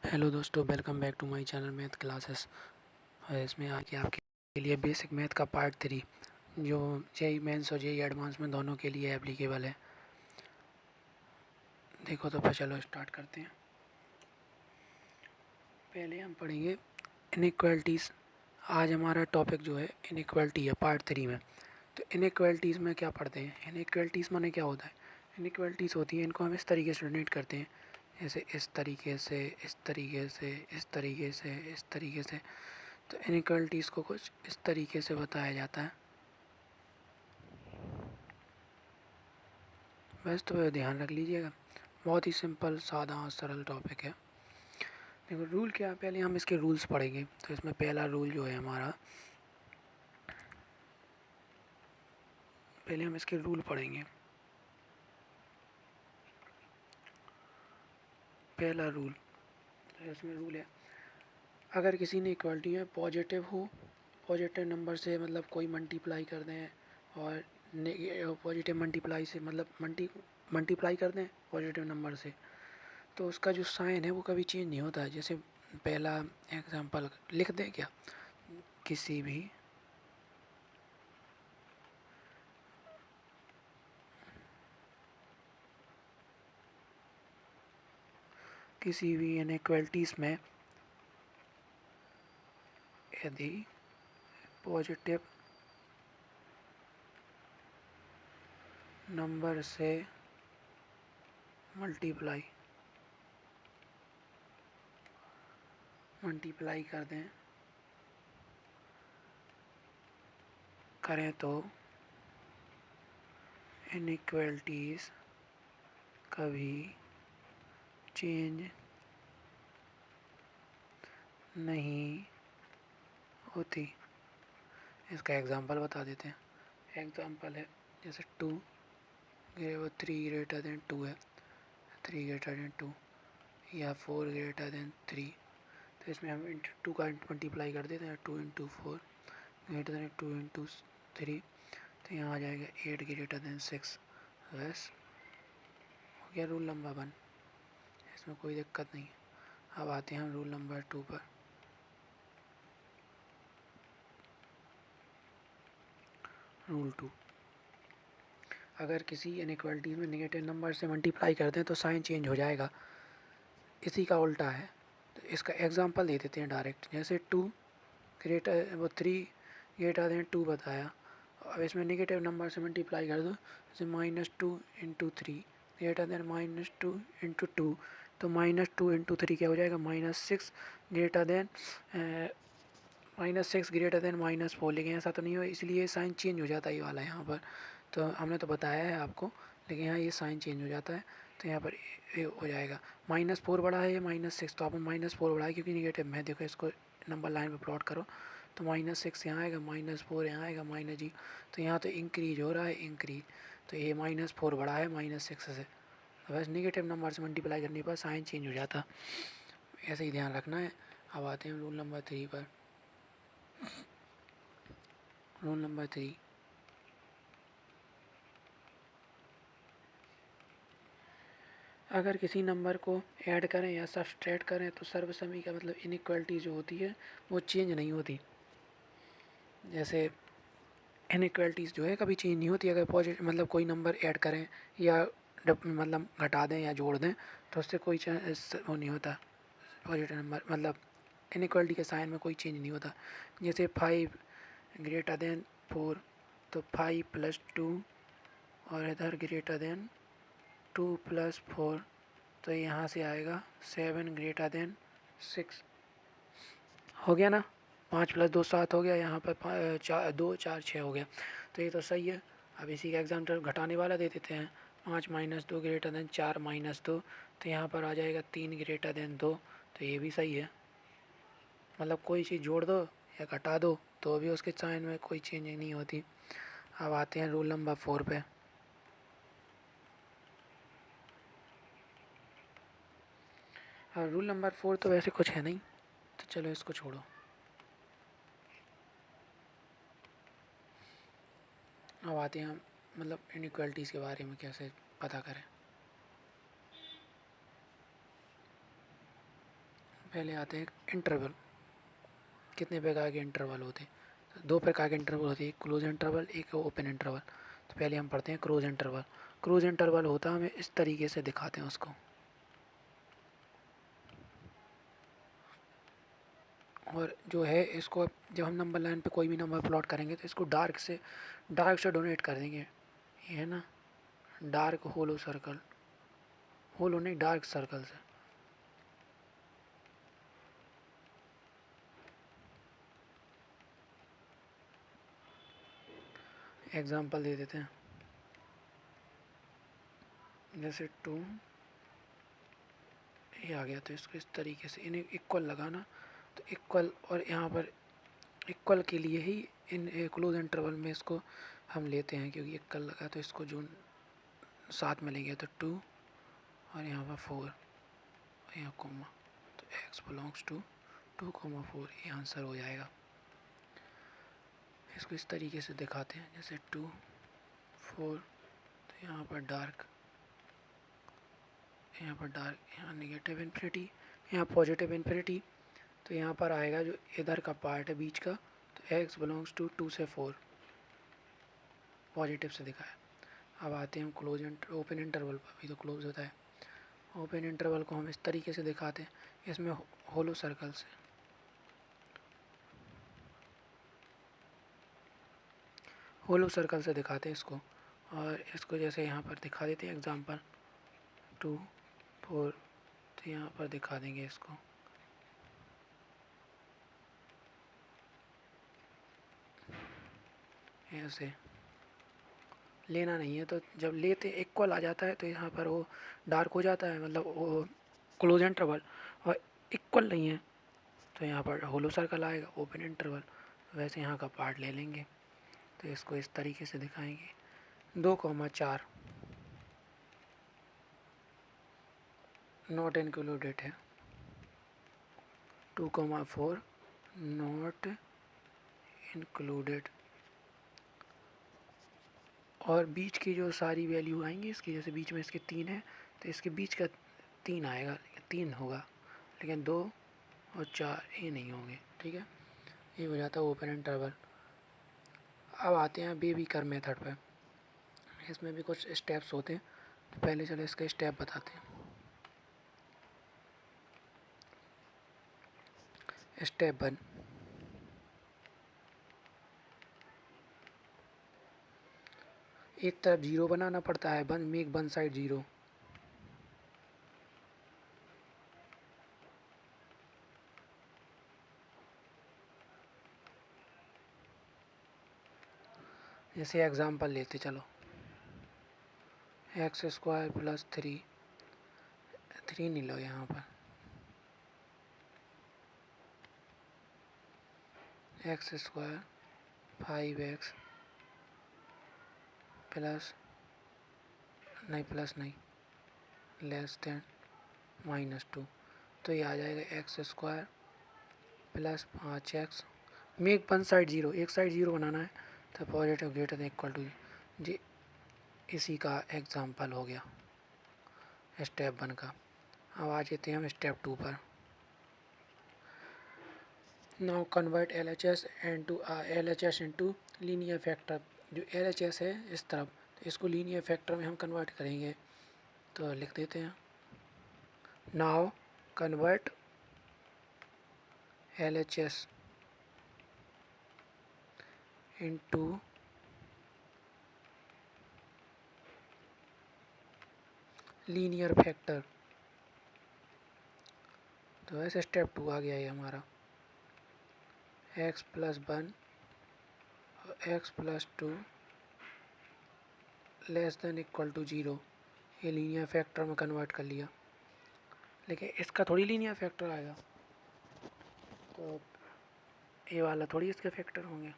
Hello दोस्तों, welcome back to my channel math classes. इसमें आके आपके लिए बेसिक मैथ का पार्ट 3 जो जेई मेंस और जेई एडवांस में दोनों के लिए एप्लीकेबल है। देखो तो फिर चलो स्टार्ट करते हैं। पहले हम पढ़ेंगे इनइक्वालिटीज़। आज हमारा टॉपिक जो है इनइक्वालिटी है पार्ट 3 में। तो इनइक्वालिटीज़ में क्या पढ़ते हैं? इनइक्वालिटीज़ माने क्या होता है? इनइक्वालिटीज़ होती हैं, इनको हम इस तरीके से डोनेट करते हैं, जैसे इस तरीके से, इस तरीके से, इस तरीके से, इस तरीके से। तो इनइक्वालिटीज़ को कुछ इस तरीके से बताया जाता है। बस तो ध्यान रख लीजिएगा, बहुत ही सिंपल सादा और सरल टॉपिक है। देखो रूल क्या है, पहले हम इसके रूल्स पढ़ेंगे। तो इसमें पहला रूल जो है हमारा, पहले हम इसके रूल पढ़ेंगे। पहला रूल, तो इसमें रूल है, अगर किसी ने इक्वालिटी में पॉजिटिव हो, पॉजिटिव नंबर से मतलब कोई मल्टीप्लाई कर दें, और पॉजिटिव मल्टीप्लाई से मतलब मल्टीप्लाई कर दें पॉजिटिव नंबर से, तो उसका जो साइन है वो कभी चेंज नहीं होता है। जैसे पहला एग्जांपल लिख दें क्या, किसी भी इनइक्वालिटीज़ में यदि पॉजिटिव नंबर से मल्टीप्लाई कर दें करें तो इनइक्वालिटीज़ कभी चेंज नहीं होती। इसका एग्जांपल बता देते हैं। एग्जांपल है जैसे 2 3 ग्रेटर देन 2 है, 3 ग्रेटर देन 2, या 4 ग्रेटर देन 3। तो इसमें हम इंटू 2 का मल्टीप्लाई कर देते हैं, 2 इंटू 4 ग्रेटर देन 2 इंटू 3। तो यहाँ आ जाएगा 8 ग्रेटर देन 6। बस हो गया रूल नंबर 1, इसमें कोई दिक्कत नहीं है। अब आते हैं हम रूल नंबर 2 पर। रूल 2, अगर किसी इनइक्वालिटी में नेगेटिव नंबर से मल्टीप्लाई कर दें तो साइन चेंज हो जाएगा, इसी का उल्टा है। तो इसका एग्जांपल दे देते हैं डायरेक्ट। जैसे 2 ग्रेटर वो 3 ग्रेटर देन 2 बताया, अब इसमें नेगेटिव नंबर से मल्टीप्लाई कर दो, जैसे -2 इंटू 3 ग्रेटर देन -2 इंटू 2। तो -2 इंटू 3 क्या हो जाएगा, -6 ग्रेटर देन -6 ग्रेटर देन -4। लेकिन ऐसा तो नहीं हो, इसलिए साइन चेंज हो जाता है ये वाला यहाँ पर। तो हमने तो बताया है आपको, लेकिन यहाँ ये साइन चेंज हो जाता है। तो यहाँ पर ये हो जाएगा -4 बड़ा है या -6, तो आपने -4 बढ़ा है क्योंकि निगेटिव में। देखो इसको नंबर लाइन पर प्लॉट करो, तो -6 यहाँ आएगा, -4 यहाँ आएगा, -0। तो यहाँ तो इंक्रीज हो रहा है, इंक्रीज। तो ये -4 बड़ा है -6 से। तो बस निगेटिव नंबर से मल्टीप्लाई करने पर साइन चेंज हो जाता, ऐसे ही ध्यान रखना है। अब आते हैं रूल नंबर 3 पर। रूल नंबर 3, अगर किसी नंबर को ऐड करें या सब्सट्रैक्ट करें तो सर्वसमी का मतलब इनइक्वालिटी जो होती है वो चेंज नहीं होती। जैसे इनइक्वालिटीज़ जो है कभी चेंज नहीं होती, अगर पॉजिटिव मतलब कोई नंबर ऐड करें या मतलब घटा दें या जोड़ दें तो उससे कोई वो नहीं होता। पॉजिटिव नंबर मतलब इनइक्वालिटी के साइन में कोई चेंज नहीं होता। जैसे 5 ग्रेटर देन 4, तो 5 + 2, और इधर ग्रेटर देन 2 + 4, तो यहाँ से आएगा 7 ग्रेटर देन 6। हो गया ना, 5 + 2 7 हो गया, यहाँ पर 2 4 6 हो गया। तो ये तो सही है। अब इसी का एग्जाम्पल घटाने वाला दे देते हैं। 5 - 2 ग्रेटर देन 4 - 2, तो यहाँ पर आ जाएगा 3 ग्रेटर देन 2। तो ये भी सही है, मतलब कोई चीज़ जोड़ दो या घटा दो तो भी उसके साइन में कोई चेंजिंग नहीं होती। अब आते हैं रूल नंबर 4 पे। हाँ, रूल नंबर 4 तो वैसे कुछ है नहीं, तो चलो इसको छोड़ो। अब आते हैं हम मतलब इनइक्वालिटीज़ के बारे में कैसे पता करें। पहले आते हैं इंटरवल। कितने प्रकार के इंटरवल होते हैं? तो 2 प्रकार के इंटरवल होते हैं, एक क्लोज इंटरवल, एक ओपन इंटरवल। तो पहले हम पढ़ते हैं क्लोज इंटरवल। क्लोज इंटरवल होता है, हमें इस तरीके से दिखाते हैं उसको। और जो है इसको जब हम नंबर लाइन पे कोई भी नंबर प्लॉट करेंगे तो इसको डार्क से डोनेट कर देंगे। ये है ना, डार्क होलो सर्कल, होलो नहीं डार्क सर्कल से। एग्जांपल दे देते हैं, जैसे 2 ये आ गया, तो इसको इस तरीके से इन्हें इक्वल लगाना। तो इक्वल, और यहाँ पर इक्वल के लिए ही इन क्लोज इंटरवल में इसको हम लेते हैं, क्योंकि इक्वल लगा तो इसको जो साथ में लेंगे तो 2 और यहाँ पर 4 यहाँ कोमा, तो x बिलोंग्स टू 2,4 ये आंसर हो जाएगा। इसको इस तरीके से दिखाते हैं, जैसे 2 4, तो यहाँ पर डार्क, यहाँ नेगेटिव इन्फिनिटी, यहाँ पॉजिटिव इन्फिनिटी। तो यहाँ पर आएगा जो इधर का पार्ट है बीच का, तो x बिलोंग्स टू 2 से 4 पॉजिटिव से दिखाया। अब आते हैं हम क्लोज ओपन इंटरवल पर, अभी तो क्लोज होता है। ओपन इंटरवल को हम इस तरीके से दिखाते हैं, इसमें होलो सर्कल से, दिखाते हैं इसको। और इसको जैसे यहाँ पर दिखा देते हैं एग्जांपल 2 4, तो यहाँ पर दिखा देंगे इसको। ऐसे लेना नहीं है, तो जब लेते इक्वल आ जाता है तो यहाँ पर वो डार्क हो जाता है, मतलब वो क्लोज इंटरवल। और इक्वल नहीं है तो यहाँ पर होलो सर्कल आएगा, ओपन इंटरवल। वैसे यहाँ का पार्ट ले लेंगे, तो इसको इस तरीके से दिखाएंगे। 2,4 नॉट इंक्लूडेड है, 2,4 नॉट इंक्लूडेड। और बीच की जो सारी वैल्यू आएंगी इसकी, जैसे बीच में इसके 3 है तो इसके बीच का 3 आएगा, 3 होगा, लेकिन 2 और 4 ये नहीं होंगे। ठीक है, ये हो जाता है ओपन इंटरवल। अब आते हैं बेबी कर मेथड पे। इसमें भी कुछ स्टेप्स होते हैं, तो पहले चलो इसका स्टेप बताते हैं। स्टेप 1, एक तरफ 0 बनाना पड़ता है, मेक वन साइड 0। जैसे एग्जांपल लेते चलो, x² प्लस 3 नहीं लो यहाँ पर, x² 5x प्लस नहीं लेस देन -2। तो ये आ जाएगा x² plus 5x, make one side 0, एक साइड 0 बनाना है, तो positive greater than equal to जी। इसी का एग्जांपल हो गया स्टेप 1 का। अब आ जाते हैं हम स्टेप 2 पर। Now convert L H S into linear factor. जो एल एच एस है इस तरफ, तो इसको लीनियर फैक्टर में हम कन्वर्ट करेंगे, तो लिख देते हैं now convert L H S into linear factor. तो ऐसे स्टेप 2 आ गया ये हमारा, x+1 और x+2 less than equal to 0। ये लीनियर फैक्टर में कन्वर्ट कर लिया, लेकिन इसका थोड़ी लीनियर फैक्टर आएगा, तो ये वाला थोड़ी इसके फैक्टर होंगे।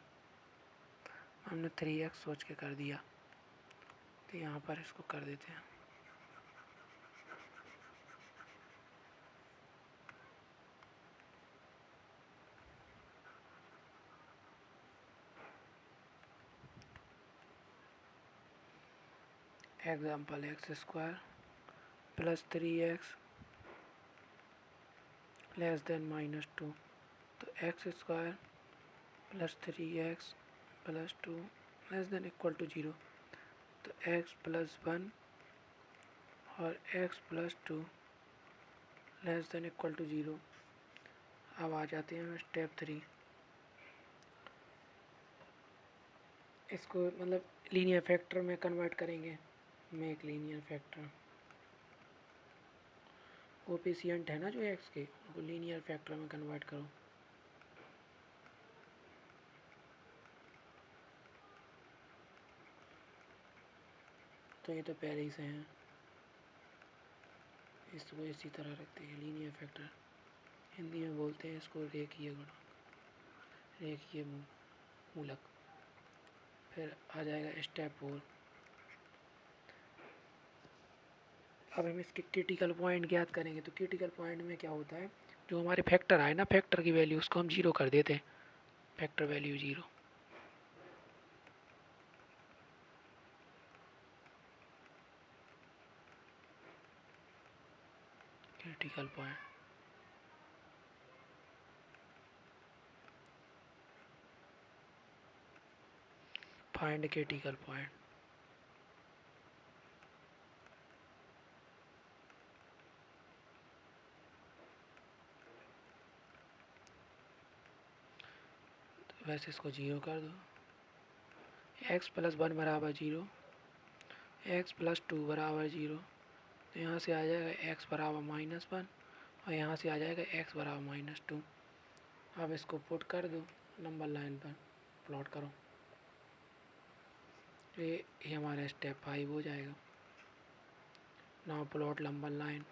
हमने 3x सोच के कर दिया, तो यहाँ पर इसको कर देते हैं example x² plus 3x less than -2, तो x square plus 3x plus 2 less than equal to 0, तो x प्लस 1 और x plus 2 less than equal to 0। अब आ जाते हैं स्टेप 3। इसको मतलब लीनियर फैक्टर में कन्वर्ट करेंगे। मेक लीनियर फैक्टर, कोफिशिएंट है ना जो x के, उनको लीनियर फैक्टर में कन्वर्ट करो। तो ये तो पहले ही से हैं, इसको इसी तरह रखते हैं लीनियर फैक्टर। हिंदी में बोलते हैं इसको रेखीय गुणक, रेखीय मूलक। फिर आ जाएगा स्टेप 4। अब हम इसके क्रिटिकल पॉइंट ज्ञात करेंगे। तो क्रिटिकल पॉइंट में क्या होता है, जो हमारे फैक्टर आए ना, फैक्टर की वैल्यू उसको हम 0 कर देते हैं, factor value 0। Critical point, find critical point. तो वैसे इसको 0 कर दो। x प्लस 1 बराबर 0, x प्लस 2 बराबर 0, तो यहाँ से आ जाएगा x बराबर -1 और यहाँ से आ जाएगा x बराबर -2। अब इसको पुट कर दो नंबर लाइन पर, प्लॉट करो। तो ये हमारा स्टेप 5 हो जाएगा। Now plot number line.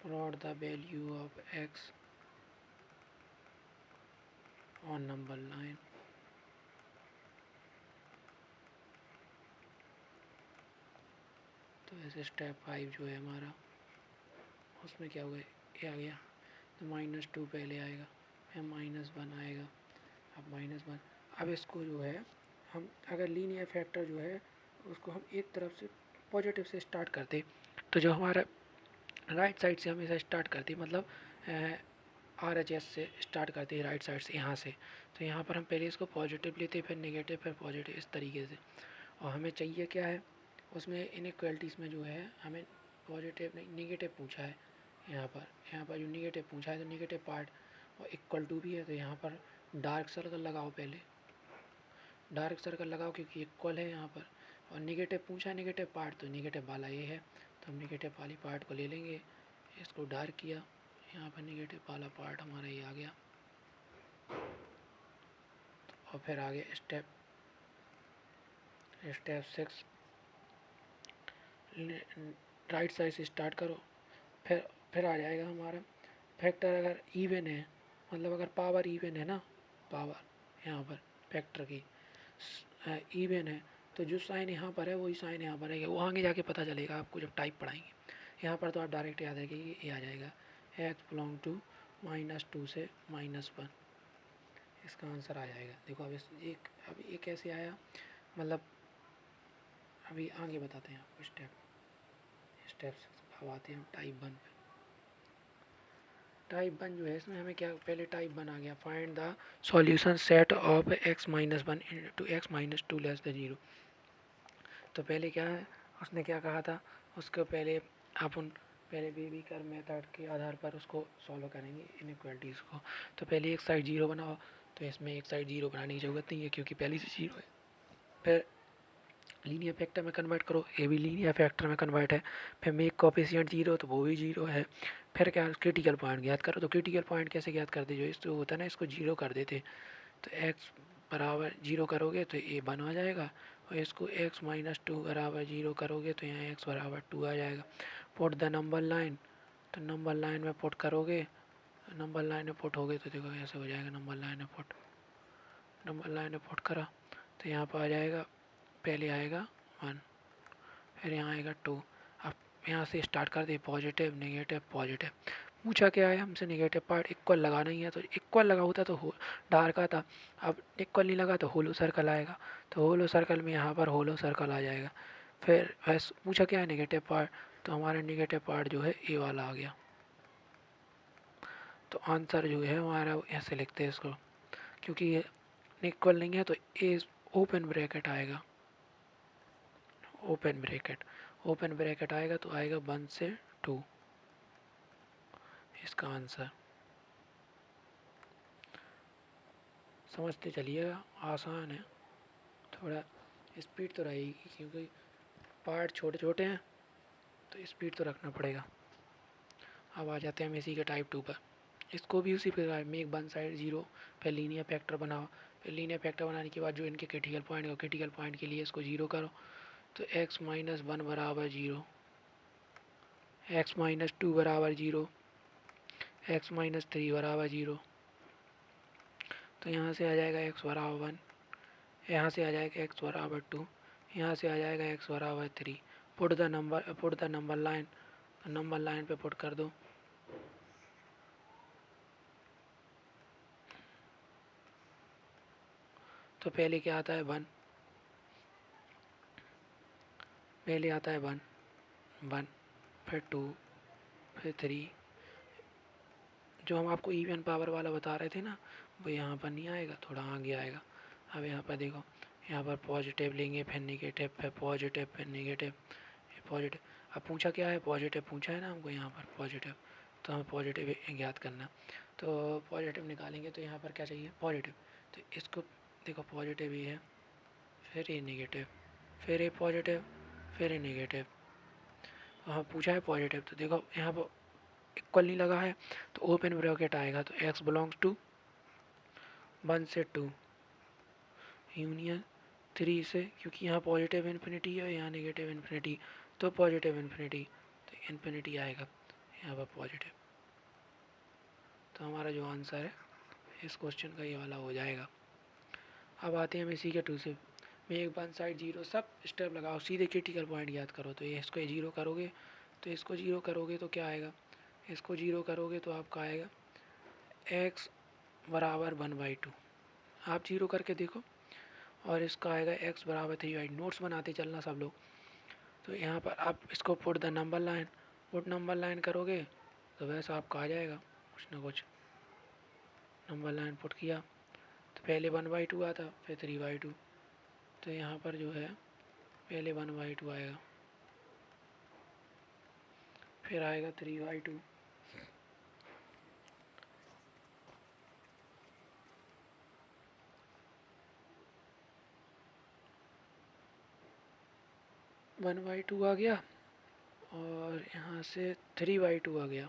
Plot the value of x on number line। तो ऐसे स्टेप 5 जो है हमारा, उसमें क्या हुआ, ये आ गया। तो -2 पहले आएगा, फिर -1 आएगा, अब -1। अब इसको जो है हम अगर लीनियर फैक्टर जो है उसको हम एक तरफ से पॉजिटिव से स्टार्ट करते, तो जो हमारा राइट साइड से हमेशा स्टार्ट करती, मतलब RHS से स्टार्ट करती है राइट साइड से, यहाँ से। तो यहाँ पर हम पहले इसको पॉजिटिव लेते, फिर नेगेटिव, फिर पॉजिटिव, इस तरीके से। और हमें चाहिए क्या है उसमें, इनइक्वालिटीज़ में जो है हमें पॉजिटिव नहीं नेगेटिव पूछा है। यहाँ पर जो नेगेटिव पूछा है, तो नेगेटिव पार्ट और इक्वल टू भी है, तो यहाँ पर डार्क सर्कल लगाओ। पहले डार्क सर्कल लगाओ क्योंकि इक्वल है यहाँ पर। और नेगेटिव पूछा है नेगेटिव पार्ट, तो नेगेटिव वाला ये है, तो हम नेगेटिव वाली पार्ट को ले लेंगे। इसको डार्क किया, यहाँ पर नेगेटिव वाला पार्ट हमारा ये आ गया। और फिर आगे स्टेप 6, राइट साइड से स्टार्ट करो। फिर आ जाएगा हमारा फैक्टर अगर इवन है, मतलब अगर पावर इवन है ना, पावर यहाँ पर फैक्टर की इवन है, तो जो साइन यहाँ पर है वही साइन यहाँ पर है, वो आगे जाके पता चलेगा आपको जब टाइप पढ़ाएंगे। यहाँ पर तो आप डायरेक्ट याद है कि ये आ जाएगा x बिलोंग टू -2 से -1, इसका आंसर आ जाएगा। देखो अब ये कैसे आया, मतलब अभी आगे बताते हैं आपको स्टेप्स। अब आते हैं हम टाइप 1 पे। टाइप 1 जो है इसमें हमें क्या, पहले टाइप 1 आ गया, find the solution set of x-1 to x-2 less than 0। तो पहले क्या है, उसने क्या कहा था, उसको पहले अपन पहले बेबी कर मेथड के आधार पर उसको सॉल्व करेंगे इनइक्वालिटीज़ को। तो पहले एक साइड 0 बनाओ, तो इसमें एक साइड 0 बनाने की ज़रूरत नहीं है क्योंकि पहले से 0 है। फिर लीनियर फैक्टर में कन्वर्ट करो, ये भी लीनियर फैक्टर में कन्वर्ट है। फिर मेक कोफिशिएंट 0, तो वो भी 0 है। फिर क्या, क्रिटिकल पॉइंट ज्ञात करो। तो क्रिटिकल पॉइंट कैसे ज्ञात करते, जो इसको होता है ना, इसको 0 कर देते, तो x बराबर 0 करोगे तो ये 1 आ जाएगा, और इसको x-2 बराबर 0 करोगे तो यहाँ x बराबर 2 आ जाएगा। पुट द नंबर लाइन, तो नंबर लाइन में पुट करोगे, नंबर लाइन में पुट होगे तो देखो ऐसे हो जाएगा। नंबर लाइन में पुट करा, तो यहाँ पर आ जाएगा, पहले आएगा 1, फिर यहाँ आएगा 2। अब यहाँ से स्टार्ट कर दे, पॉजिटिव नेगेटिव पॉजिटिव, पूछा क्या है हमसे, नेगेटिव पार्ट इक्वल लगाना ही है, तो इक्वल लगा होता तो डार्क आता। अब इक्वल नहीं लगा तो होलो सर्कल आएगा, तो होलो सर्कल में यहाँ पर होलो सर्कल आ जाएगा। फिर वैसे पूछा क्या है नेगेटिव पार्ट, तो हमारा नेगेटिव पार्ट जो है ए वाला आ गया। तो आंसर जो है हमारा ऐसे लिखते हैं इसको, क्योंकि ये इक्वल नहीं है तो ए ओपन ब्रैकेट आएगा, ओपन ब्रैकेट, ओपन ब्रैकेट आएगा तो आएगा 1 से 2 इसका आंसर। समझते चलिएगा, आसान है, थोड़ा स्पीड तो रहेगी क्योंकि पार्ट छोटे छोटे हैं तो स्पीड तो रखना पड़ेगा। अब आ जाते हैं हम इसी के टाइप 2 पर। इसको भी उसी प्रकार मेक वन साइड जीरो, फिर लीनियर फैक्टर बनाओ, फिर लीनियर फैक्टर बनाने के बाद जो इनके क्रिटिकल पॉइंट है, क्रिटिकल पॉइंट के लिए इसको जीरो करो, तो x माइनस 1 बराबर जीरो, x माइनस 2 बराबर जीरो, x माइनस 3 बराबर जीरो। तो यहाँ से आ जाएगा x बराबर 1, यहाँ से आ जाएगा x बराबर 2, यहाँ से आ जाएगा x बराबर 3। पुट द नंबर लाइन, तो नंबर लाइन पे पुट कर दो। तो पहले क्या आता है 1, पहले आता है 1 1, फिर 2, फिर 3। जो हम आपको इवन पावर वाला बता रहे थे ना, वो यहाँ पर नहीं आएगा, थोड़ा आगे आएगा। अब यहाँ पर देखो, यहाँ पर पॉजिटिव लेंगे, फिर नेगेटिव, फिर पॉजिटिव, फिर नेगेटिव, फिर पॉजिटिव। अब पूछा क्या है, पॉजिटिव पूछा है ना हमको यहाँ पर पॉजिटिव, तो हमें पॉजिटिव ज्ञात करना। तो पॉजिटिव निकालेंगे तो यहाँ पर क्या चाहिए, पॉजिटिव। तो इसको देखो, पॉजिटिव ही है, फिर ये नेगेटिव, फिर ये पॉजिटिव, फिर ये नेगेटिव। हाँ पूछा है पॉजिटिव, तो देखो यहाँ पर इक्वल नहीं लगा है तो ओपन ब्रैकेट आएगा, तो x बिलोंग्स टू 1 से 2 यूनियन 3 से, क्योंकि यहाँ पॉजिटिव इन्फिनिटी है, यहाँ नेगेटिव इन्फिनिटी, तो पॉजिटिव इन्फिनिटी, तो इन्फिनिटी आएगा यहाँ पर पॉजिटिव। तो हमारा जो आंसर है इस क्वेश्चन का ये वाला हो जाएगा। अब आते हैं हम इसी के 2 से। मेक वन साइड जीरो, सब स्टेप लगाओ, सीधे क्रिटिकल पॉइंट याद करो। तो ये इसको जीरो करोगे, तो इसको जीरो करोगे तो क्या आएगा, इसको जीरो करोगे तो आपका आएगा x बराबर 1/2। आप जीरो करके देखो, और इसका आएगा x बराबर 3/2। नोट्स बनाते चलना सब लोग। तो यहाँ पर आप इसको put the number line, put number line करोगे तो वैसा आपका आ जाएगा कुछ ना कुछ। नंबर लाइन पुट किया तो पहले 1/2 आता, फिर 3/2। तो यहाँ पर जो है पहले 1/2 आएगा, फिर आएगा 3/2, 1/2 आ गया, और यहाँ से 3/2 आ गया।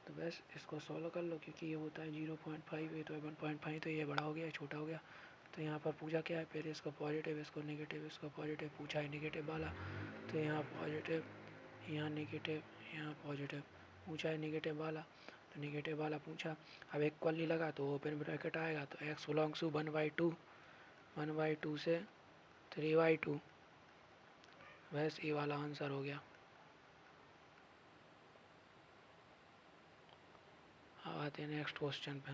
तो बस इसको सॉल्व कर लो, क्योंकि ये होता है 0.5, ये तो 1.5, तो ये बड़ा हो गया, छोटा हो गया। तो यहाँ पर पूछा क्या है, पहले इसको पॉजिटिव, इसको नेगेटिव, इसको पॉजिटिव पूछा है नेगेटिव वाला, तो यहाँ पॉजिटिव, यहाँ नेगेटिव, यहाँ पॉजिटिव पूछा है नेगेटिव वाला, तो नेगेटिव वाला पूछा। अब इक्वल नहीं लगा तो ओपन ब्रैकेट आएगा, तो x बिलोंग्स टू 1/2, 1/2 से 3/2, बस ये वाला आंसर हो गया। अब आते हैं नेक्स्ट क्वेश्चन पे।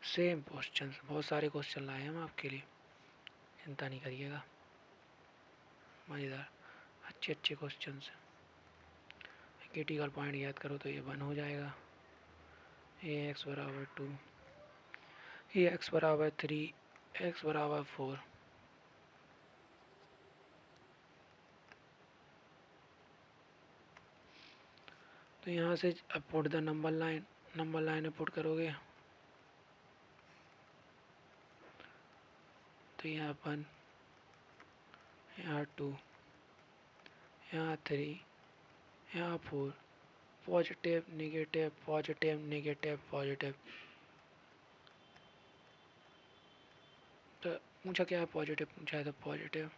सेम क्वेश्चन, बहुत सारे क्वेश्चन लाए हैं हम आपके लिए, चिंता नहीं करिएगा, मज़ेदार अच्छे अच्छे क्वेश्चन हैं। क्रिटिकल पॉइंट याद करो तो ये 1 हो जाएगा, ये x बराबर 2, ये x बराबर 3, x बराबर 4। तो यहाँ से अब put the number line, number line में पुट करोगे तो यहाँ 1, यहाँ 2, यहाँ 3, यहाँ 4, positive negative, positive negative, positive. तो पूछा क्या है, पॉजिटिव पूछा है, तो positive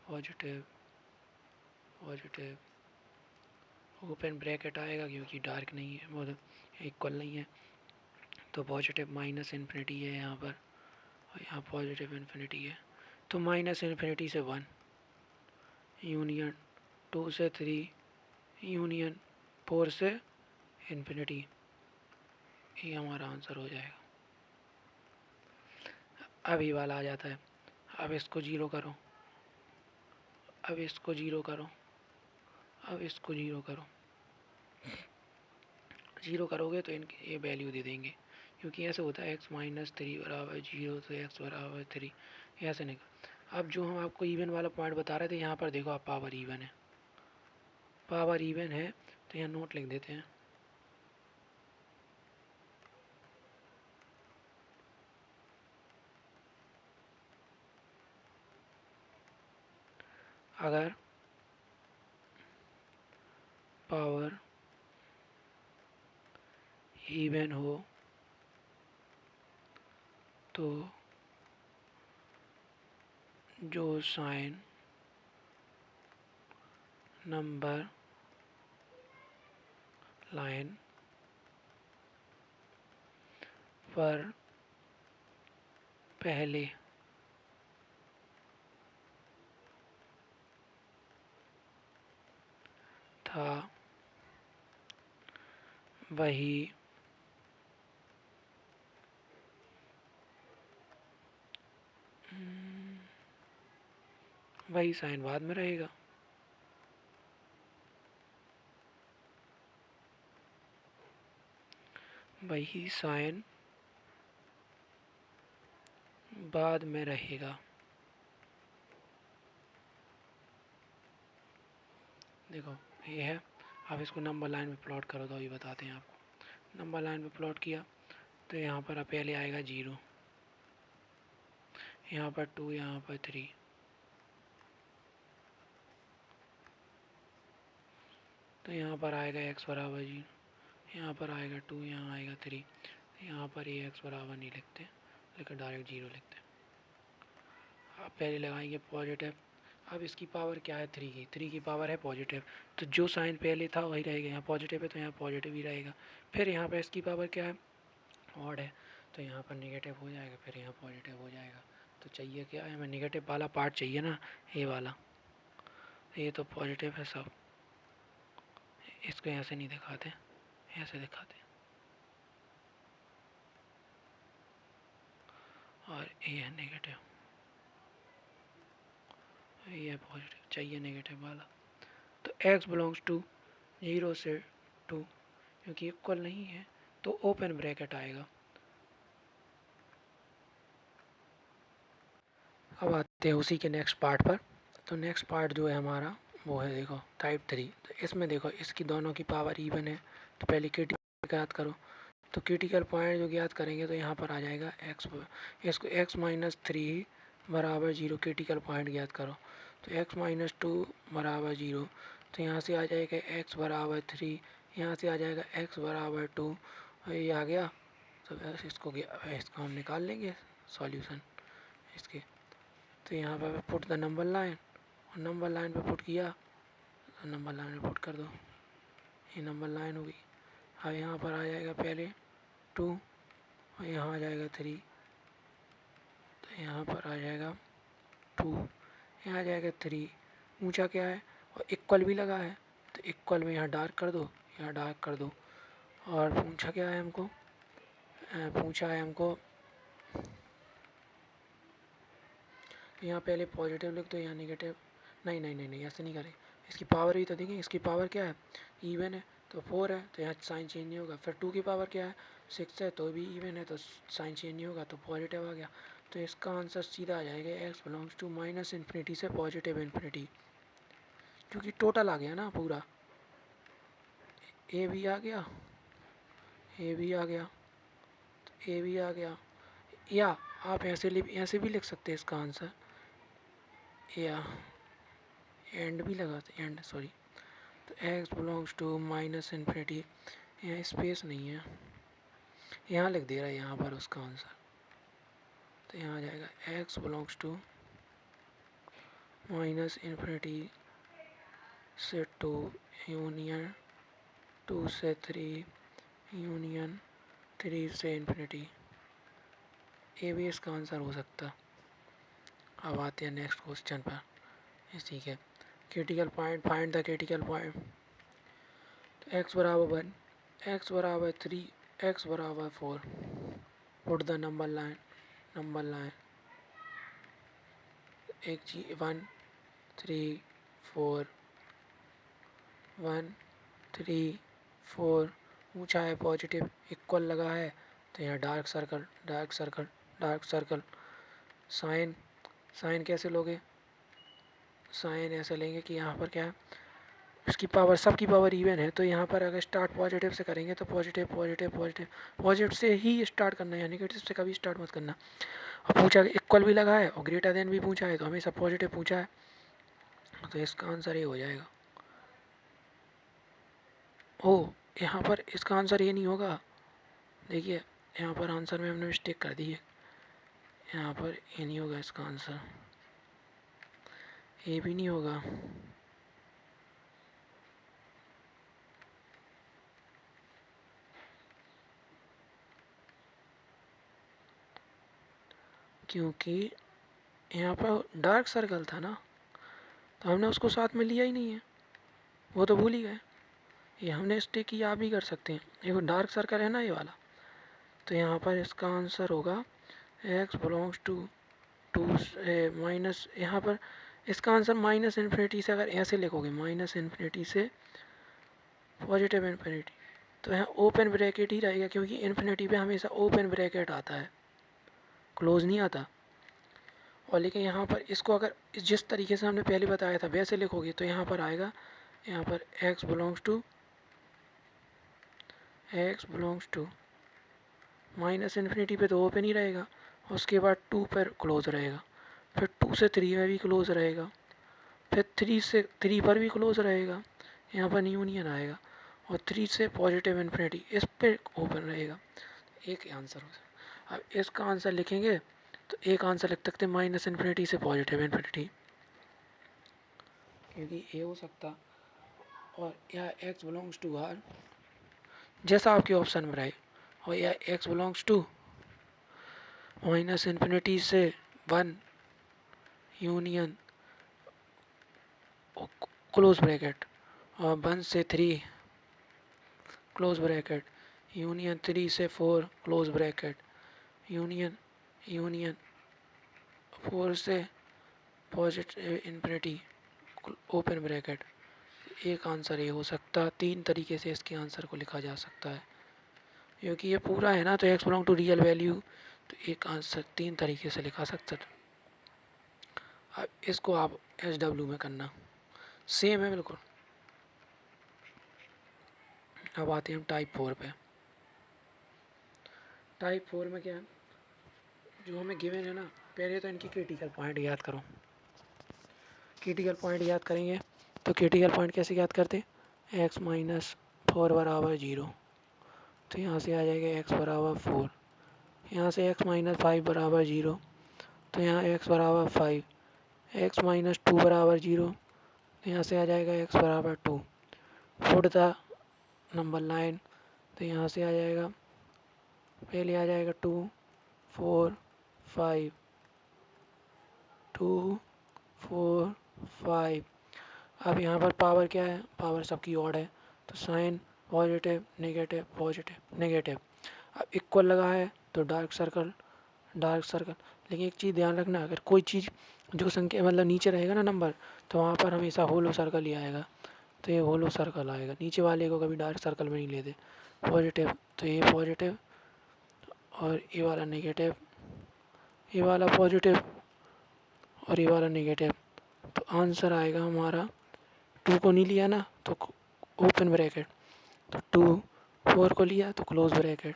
positive positive, open bracket आएगा क्योंकि डार्क नहीं है, वो इक्वल नहीं है, तो पॉजिटिव माइनस इन्फिनिटी है यहाँ पर, और यहाँ पॉजिटिव इन्फिनिटी है। तो माइनस इन्फिनिटी से 1, यूनियन 2 से 3, यूनियन 4 से इन्फिनिटी, ये हमारा आंसर हो जाएगा। अब ये वाला आ जाता है, अब इसको जीरो करो, अब इसको जीरो करो, अब इसको जीरो करो। जीरो करोगे तो इनकी ये वैल्यू दे देंगे, क्योंकि ऐसे होता है x-3 बराबर 0 तो x बराबर 3, ऐसे निकल। अब जो हम आपको इवन वाला पॉइंट बता रहे थे, यहाँ पर देखो आप पावर इवन है, पावर इवन है तो यहाँ नोट लिख देते हैं। अगर पावर इवन हो तो जो साइन नंबर लाइन पर पहले था वही वही साइन बाद में रहेगा। वही साइन बाद में रहेगा। देखो ये है, अब इसको नंबर लाइन में प्लॉट करो तो ये बताते हैं आपको। नंबर लाइन में प्लॉट किया तो यहाँ पर पहले आएगा 0, यहाँ पर 2, यहाँ पर 3, तो यहाँ पर आएगा x बराबर 0, यहाँ पर आएगा 2, यहाँ आएगा 3, यहाँ पर ये x बराबर नहीं लिखते, लेकिन डायरेक्ट 0 लिखते हैं। आप पहले लगाएंगे पॉजिटिव, अब इसकी पावर क्या है 3 की, 3 की पावर है पॉजिटिव, तो जो साइन पहले था वही रहेगा, यहाँ पॉजिटिव है तो यहाँ पॉजिटिव ही रहेगा। फिर यहाँ पर इसकी पावर क्या है, ऑड है, तो यहाँ पर नेगेटिव हो जाएगा, फिर यहाँ पॉजिटिव हो जाएगा। तो चाहिए क्या है, हमें नेगेटिव वाला पार्ट चाहिए ना, ये वाला, ये तो पॉजिटिव है सब, इसको ऐसे नहीं दिखाते, ऐसे दिखाते, और ये है नेगेटिव, ये है पॉजिटिव, चाहिए नेगेटिव वाला। तो x बिलोंग्स टू 0 से 2, क्योंकि इक्वल नहीं है तो ओपन ब्रैकेट आएगा। अब आते हैं उसी के नेक्स्ट पार्ट पर। तो नेक्स्ट पार्ट जो है हमारा वो है, देखो टाइप 3। तो इसमें देखो इसकी दोनों की पावर इवन है, तो पहले क्रिटिकल ज्ञात करो। तो क्रिटिकल पॉइंट जो ज्ञात करेंगे तो यहाँ पर आ जाएगा x, इसको x-3 बराबर 0 क्रिटिकल पॉइंट ज्ञात करो। तो x-2 बराबर 0, तो यहाँ से आ जाएगा x बराबर 3, यहाँ से आ जाएगा x बराबर 2, ये आ गया। तो बस इसको हम निकाल लेंगे सॉल्यूशन इसके। तो यहाँ पर पुट द नंबर लाइन, और नंबर लाइन पे पुट किया तो नंबर लाइन में पुट कर दो, ये नंबर लाइन होगी। अब यहाँ पर आ जाएगा पहले 2, और यहाँ आ जाएगा 3, तो यहाँ पर आ जाएगा 2, यहाँ आ जाएगा 3, ऊंचा क्या है और इक्वल भी लगा है, तो इक्वल में यहाँ डार्क कर दो, यहाँ डार्क कर दो। और पूछा क्या है हमको, पूछा है हमको, यहाँ पहले पॉजिटिव लिख दो, यहाँ नेगेटिव, नहीं नहीं नहीं नहीं ऐसे नहीं करें, इसकी पावर भी तो देखें, इसकी पावर क्या है इवन है तो 4 है, तो यहाँ साइन चेंज नहीं होगा। फिर 2 की पावर क्या है 6 है, तो भी इवन है तो साइन चेंज नहीं होगा, तो पॉजिटिव आ गया। तो इसका आंसर सीधा आ जाएगा x belongs to minus infinity से पॉजिटिव इन्फिनिटी, क्योंकि टोटल आ गया ना पूरा, ए भी आ गया, ए भी आ गया, तो ए भी आ गया। या आप ऐसे भी लिख सकते हैं इसका आंसर, या एंड भी लगाते, एंड सॉरी। तो x belongs to minus infinity, यहाँ स्पेस नहीं है, यहाँ लिख दे रहा है यहाँ पर उसका आंसर। तो यहाँ आ जाएगा x belongs to minus infinity से 2 यूनियन 2 से 3 यूनियन 3 से इन्फिनिटी, ये भी इसका आंसर हो सकता। अब आते हैं नेक्स्ट क्वेश्चन पर, ठीक है। Critical point, find the critical point. तो x बराबर 1, एक्स बराबर 3, एक्स बराबर 4, पुट द नंबर लाइन 1 3 4 1 3 4। ऊंचा है पॉजिटिव, इक्वल लगा है तो यहाँ dark circle dark circle dark circle. Sign sign कैसे लोगे? साइन ऐसे लेंगे कि यहाँ पर क्या है, इसकी पावर सबकी पावर इवन है, तो यहाँ पर अगर स्टार्ट पॉजिटिव से करेंगे तो पॉजिटिव पॉजिटिव पॉजिटिव पॉजिटिव से ही स्टार्ट करना है, नेगेटिव से कभी स्टार्ट मत करना। और पूछा इक्वल भी लगा है और ग्रेटर देन भी पूछा है तो हमेशा पॉजिटिव पूछा है, तो इसका आंसर ये हो जाएगा। ओ, यहाँ पर इसका आंसर ये नहीं होगा, देखिए यहाँ पर आंसर में हमने मिस्टेक कर दी है, यहाँ पर ये नहीं होगा, इसका आंसर ये भी नहीं होगा। क्योंकि यहाँ पर डार्क सर्कल था ना, तो हमने उसको साथ में लिया ही नहीं है, वो तो भूल ही गए। ये हमने स्टे किया, आप भी कर सकते हैं। देखो डार्क सर्कल है ना ये वाला, तो यहाँ पर इसका आंसर होगा x belongs to to minus, यहाँ पर इसका आंसर माइनस इन्फिनिटी से, अगर ऐसे लिखोगे माइनस इन्फिनिटी से पॉजिटिव इन्फिनिटी, तो यहाँ ओपन ब्रैकेट ही रहेगा, क्योंकि इन्फिनिटी पे हमेशा ओपन ब्रैकेट आता है, क्लोज नहीं आता। और लेकिन यहाँ पर इसको अगर जिस तरीके से हमने पहले बताया था वैसे लिखोगे तो यहाँ पर आएगा, यहाँ पर x belongs to minus infinity पे तो ओपन ही रहेगा, उसके बाद 2 पर क्लोज रहेगा, फिर 2 से 3 में भी क्लोज रहेगा, फिर 3 से 3 पर भी क्लोज रहेगा, यहाँ पर यूनियन आएगा, और 3 से पॉजिटिव इन्फिनिटी इस पर ओपन रहेगा। एक आंसर हो सकता। अब इसका आंसर लिखेंगे तो एक आंसर लिख सकते हैं माइनस इन्फिनिटी से पॉजिटिव इन्फिनिटी, क्योंकि ये हो सकता। और यह एक्स बिलोंग्स टू आर, जैसा आपके ऑप्शन में रहे, और यह x belongs to minus infinity से 1 यूनियन क्लोज ब्रैकेट, और 1 से 3 क्लोज ब्रैकेट, यूनियन 3 से 4 क्लोज ब्रैकेट, यूनियन यूनियन 4 से पॉजिटिव इन्फिनिटी ओपन ब्रैकेट। एक आंसर ये हो सकता, 3 तरीके से इसके आंसर को लिखा जा सकता है, क्योंकि ये पूरा है ना, तो x belong to real value, तो एक आंसर 3 तरीके से लिखा सकता है। अब इसको आप SW में करना, सेम है बिल्कुल। अब आते हैं हम टाइप 4 पे। टाइप 4 में क्या है, जो हमें गिवन है ना, पहले तो इनकी क्रिटिकल पॉइंट याद करो। क्रिटिकल पॉइंट याद करेंगे तो क्रिटिकल पॉइंट कैसे याद करते हैं, एक्स माइनस 4 बराबर 0, तो यहाँ से आ जाएगा एक्स बराबर 4, यहाँ से एक्स माइनस 5 बराबर 0, तो यहाँ एक्स बराबर 5, एक्स माइनस 2 बराबर 0, तो यहाँ से आ जाएगा एक्स बराबर 2, पुट द नंबर लाइन, तो यहाँ से आ जाएगा, पहले आ जाएगा 2 4 5 2 4 5। अब यहाँ पर पावर क्या है, पावर सबकी ऑड है, तो sign positive negative positive negative. अब इक्वल लगा है तो डार्क सर्कल डार्क सर्कल। लेकिन एक चीज़ ध्यान रखना, अगर कोई चीज़ जो संख्या मतलब नीचे रहेगा ना नंबर, तो वहाँ पर हमेशा होलो सर्कल ही आएगा, तो ये होलो सर्कल आएगा, नीचे वाले को कभी डार्क सर्कल में नहीं लेते। पॉजिटिव तो ये पॉजिटिव, और ये वाला नेगेटिव, ये वाला पॉजिटिव और ये वाला नेगेटिव, तो आंसर आएगा हमारा, 2 को नहीं लिया ना तो ओपन ब्रैकेट, तो 2 4 को लिया तो क्लोज ब्रैकेट,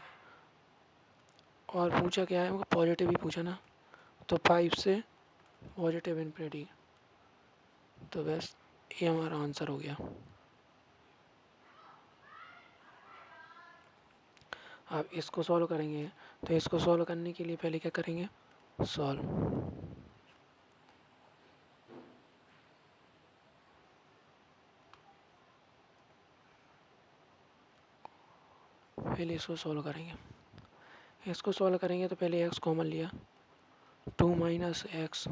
और पूछा क्या है, पॉजिटिव ही पूछा ना, तो 5 से पॉजिटिव इन्फिनिटी, तो बस ये हमारा आंसर हो गया। अब इसको सॉल्व करेंगे, तो इसको सॉल्व करने के लिए पहले क्या करेंगे, सॉल्व। पहले इसको सॉल्व करेंगे, इसको सॉल्व करेंगे तो पहले एक्स कॉमन लिया, 2 minus x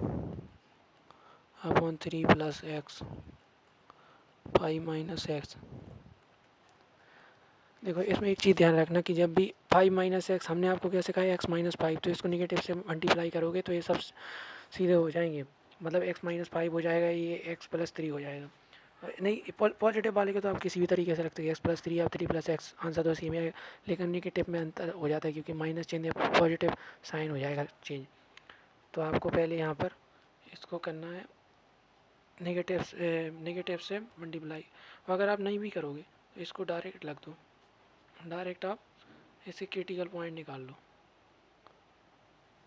upon 3 plus x 5 minus x, देखो इसमें एक चीज़ ध्यान रखना कि जब भी 5 माइनस एक्स, हमने आपको क्या सिखाया, एक्स माइनस 5, तो इसको निगेटिव से मल्टीप्लाई करोगे तो ये सब सीधे हो जाएंगे, मतलब एक्स माइनस 5 हो जाएगा, ये एक्स प्लस 3 हो जाएगा। नहीं, पॉजिटिव वाले को तो आप किसी भी तरीके से रखते हैं, एक्स प्लस 3 या 3 प्लस एक्स, आंसर तो सेम है, लेकिन निगेटिव में अंतर हो जाता है क्योंकि माइनस चेंज या पॉजिटिव साइन हो जाएगा चेंज। तो आपको पहले यहाँ पर इसको करना है नेगेटिव से मल्टीप्लाई। अगर आप नहीं भी करोगे तो इसको डायरेक्ट लग दो, डायरेक्ट आप ऐसे क्रिटिकल पॉइंट निकाल लो।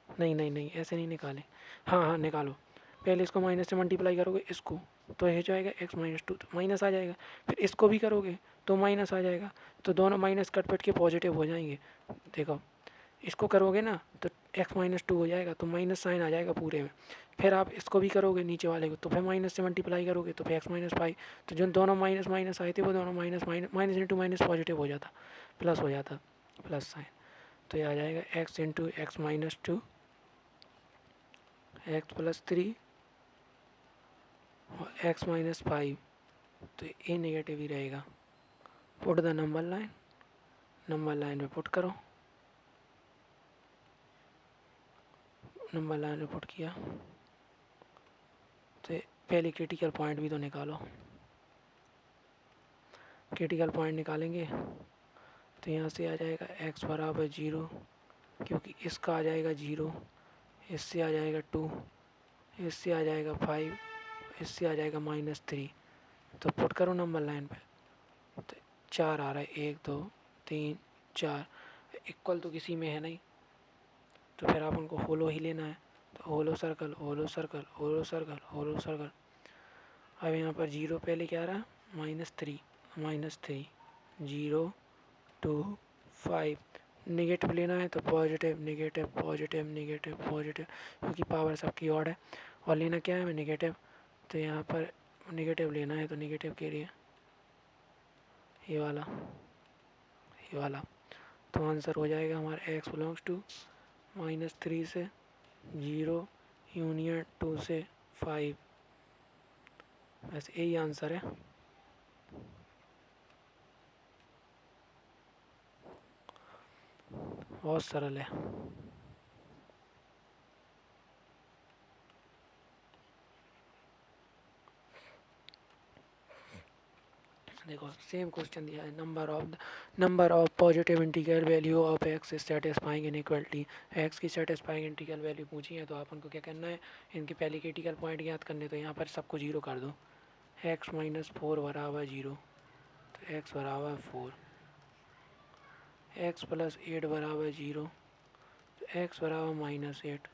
नहीं नहीं नहीं, ऐसे नहीं निकालें, हाँ हाँ निकालो। पहले इसको माइनस से मल्टीप्लाई करोगे इसको, तो ये जाएगा एक्स माइनस 2, तो माइनस आ जाएगा। फिर इसको भी करोगे तो माइनस आ जाएगा, तो दोनों माइनस कट पट के पॉजिटिव हो जाएंगे। देखो इसको करोगे ना तो एक्स माइनस 2 हो जाएगा, तो माइनस साइन आ जाएगा पूरे में। फिर आप इसको भी करोगे नीचे वाले को, तो फिर माइनस से मल्टीप्लाई करोगे तो फिर एक्स माइनस 5, तो जो दोनों माइनस माइनस आए थे वो दोनों minus minus minus into minus positive हो जाता, प्लस हो जाता, प्लस साइन। तो ये आ जाएगा x into x minus 2 x plus 3 और एक्स माइनस 5, तो ये नेगेटिव ही रहेगा। पुट द नंबर लाइन पे पुट करो, नंबर लाइन पे पुट किया तो पहले क्रिटिकल पॉइंट भी तो निकालो। क्रिटिकल पॉइंट निकालेंगे तो यहाँ से आ जाएगा x बराबर 0, क्योंकि इसका आ जाएगा 0, इससे आ जाएगा 2, इससे आ जाएगा 5, इससे आ जाएगा -3। तो पुट करो नंबर लाइन पे, तो 4 आ रहा है, 1 2 3 4, इक्वल तो किसी में है नहीं, तो फिर आप उनको होलो ही लेना है। तो होलो सर्कल, होलो सर्कल, होलो सर्कल, होलो सर्कल। अब यहाँ पर 0 पहले क्या रहा, -3, -3 0 2 5। नेगेटिव लेना है तो positive negative positive negative positive, क्योंकि पावर सबकी ऑड है। और लेना क्या है, नेगेटिव, तो यहाँ पर नेगेटिव लेना है तो नेगेटिव के लिए ये वाला, ये वाला। तो आंसर हो जाएगा हमारा एक्स बिलोंग्स टू -3 से 0 यूनियन 2 से 5। वैसे यही आंसर है। बहुत सरल है। देखो सेम क्वेश्चन दिया है, number of positive integral value of x satisfying inequality. X की सेटिस्फाइंग इंटीग्रल वैल्यू पूछी है, तो आप उनको क्या करना है, इनके पहले क्रिटिकल पॉइंट याद करने, तो यहाँ पर सबको 0 कर दो। एक्स माइनस 4 बराबर 0, तो एक्स बराबर 4, एक्स प्लस 8 बराबर 0, तो एक्स बराबर -8,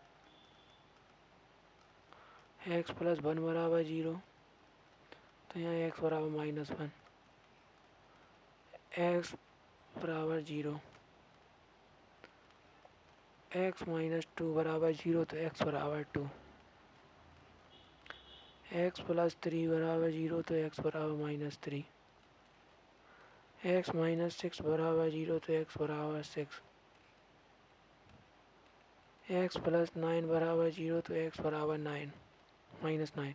एक्स प्लस 1 बराबर 0, तो यहाँ एक्स बराबर -1, एक्स बराबर 0, एक्स माइनस 2 बराबर 0, तो एक्स बराबर 2, एक्स प्लस 3 बराबर 0, तो एक्स बराबर -3, एक्स माइनस 6 बराबर 0, तो एक्स बराबर 6, एक्स प्लस 9 बराबर 0, तो एक्स बराबर -9।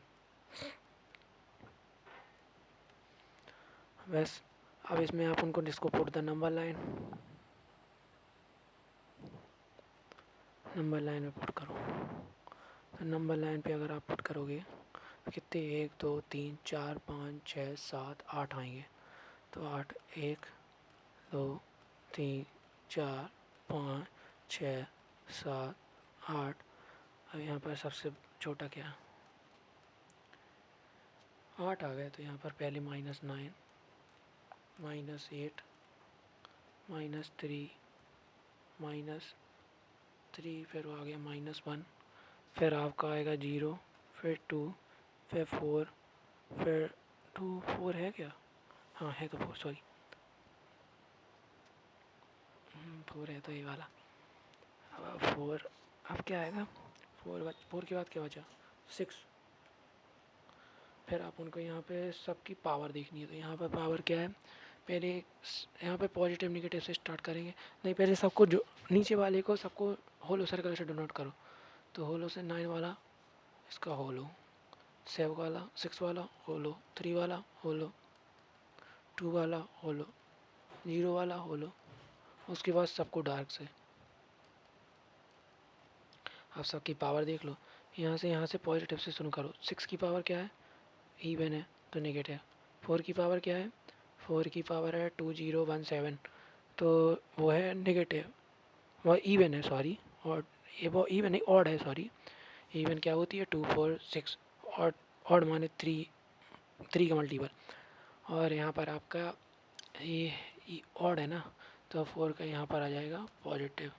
बस अब इसमें आप उनको इसको पुट द नंबर लाइन में पुट करो। तो नंबर लाइन पे अगर आप पुट करोगे तो कितने, 1 2 3 4 5 6 7 8 आएंगे। तो 8, 1 2 3 4 5 6 7 8। अब यहाँ पर सबसे छोटा क्या, 8 आ गए, तो यहाँ पर पहले -9 -8 -3 -3, फिर आ गया -1, फिर आपका आएगा 0, फिर 2, फिर 4, फिर 2 4 है क्या, हाँ है तो 4, सॉरी 4 है तो ये वाला। अब 4, अब क्या आएगा, 4 के बाद क्या बचा, 6। फिर आप उनको यहाँ पे सबकी पावर देखनी है, तो यहाँ पर पावर क्या है, पहले यहाँ पे पॉजिटिव नेगेटिव से स्टार्ट करेंगे। नहीं, पहले सबको जो नीचे वाले को सबको होलो सर्कल से डिनोट करो। तो होलो से 9 वाला, इसका होलो 7 वाला, 6 वाला होलो, 3 वाला होलो, 2 वाला होलो, जीरो वाला होलो, उसके बाद सबको डार्क से। आप सबकी पावर देख लो, यहाँ से पॉजिटिव से शुरू करो। 6 की पावर क्या है, इवन है तो नेगेटिव। 4 की पावर क्या है, 4 की पावर है 2017, तो वो है नेगेटिव, वो इवन है सॉरी, और ये वो इवन है, ऑड है सॉरी। इवन क्या होती है, 2 4 6, ऑड, ऑड माने 3 का मल्टीपल। और यहाँ पर आपका ये ऑड है ना, तो 4 का यहाँ पर आ जाएगा पॉजिटिव।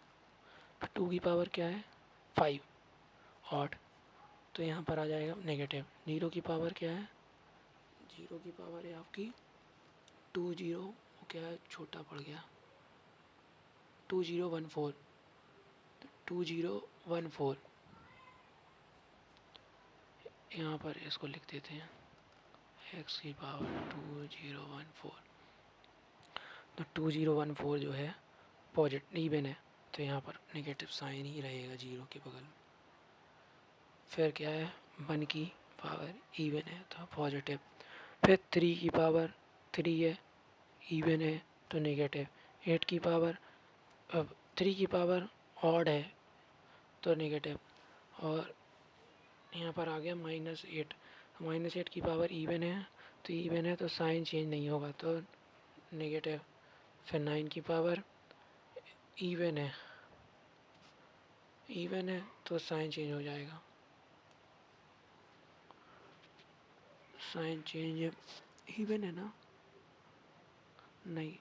2 की पावर क्या है, 5, ऑड, तो यहाँ पर आ जाएगा नेगेटिव। 0 की पावर क्या है, 0 की पावर है आपकी 20, क्या है छोटा पड़ गया, 2014, 2014, यहाँ पर इसको लिख देते हैं x की पावर 2014। तो 2014 जो है पॉजिटिव इवन है, तो यहाँ पर नेगेटिव साइन ही रहेगा जीरो के बगल में। फिर क्या है, 1 की पावर इवन है तो पॉजिटिव। फिर 3 की पावर 3 है, इवन है तो नेगेटिव। 8 की पावर, अब 3 की पावर ऑड है तो नेगेटिव। और यहाँ पर आ गया -8, -8 की पावर इवन है, तो इवन है तो साइन चेंज नहीं होगा तो नेगेटिव। फिर 9 की पावर इवन है तो साइन चेंज हो जाएगा, साइन चेंज इवन है ना, नहीं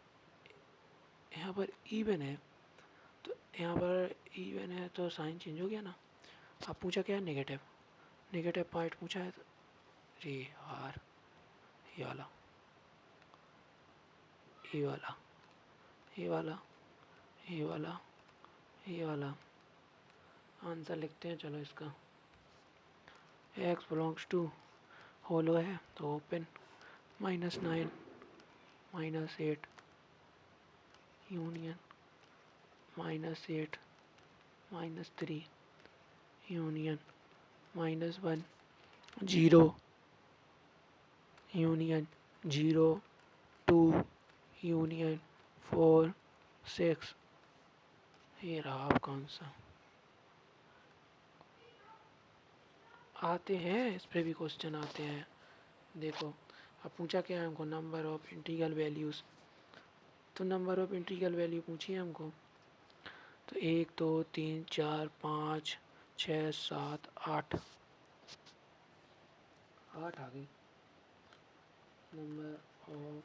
यहाँ पर इवन है, तो यहाँ पर इवन है तो साइन चेंज हो गया ना। अब पूछा क्या है, नेगेटिव, नेगेटिव पार्ट पूछा है, तो रे यार, ये वाला, ये वाला, ये वाला, ये वाला, ये वाला आंसर लिखते हैं। चलो इसका x बिलोंग्स टू होलो है तो open, -9 -8 union -8 -3 union -1 0 union 0 2 union 4 6। ये रहा आप कौन सा, आते हैं इस पे भी क्वेश्चन आते हैं। देखो अब पूछा क्या है हमको, नंबर ऑफ इंटीग्रल वैल्यूज़, तो नंबर ऑफ इंटीग्रल वैल्यू पूछी है हमको, तो 1 2 3 4 5 6 7 8, 8 आ गई नंबर ऑफ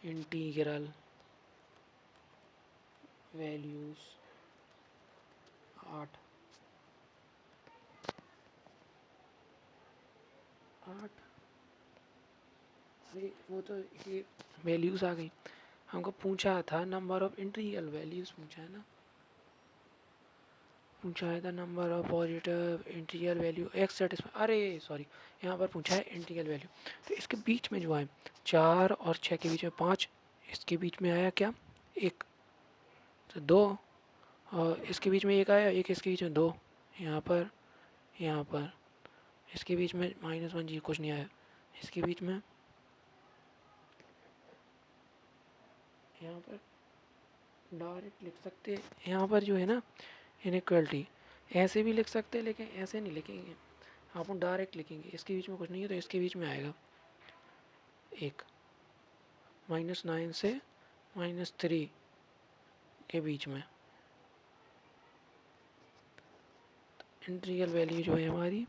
इंटीग्रल वैल्यूज़, 8, 8। अरे वो तो ये वैल्यूज़ आ गई, हमको पूछा था नंबर ऑफ इंटीग्रल वैल्यूज़ पूछा है ना, पूछा है था number of positive integral value x satisfy, अरे सॉरी, यहाँ पर पूछा है इंटीग्रल वैल्यू। तो इसके बीच में जो है 4 और 6 के बीच में 5, इसके बीच में आया क्या, 1, तो 2, और इसके बीच में 1 आया, 1 इसके बीच में 2, यहाँ पर, यहाँ पर इसके बीच में -1 जी कुछ नहीं आया, इसके बीच में यहाँ पर डायरेक्ट लिख सकते, यहाँ पर जो है ना इनइक्वालिटी ऐसे भी लिख सकते हैं, लेकिन ऐसे नहीं लिखेंगे, आप डायरेक्ट लिखेंगे। इसके बीच में कुछ नहीं है तो इसके बीच में आएगा 1, -9 से -3 के बीच में इंटीग्रल वैल्यू जो है हमारी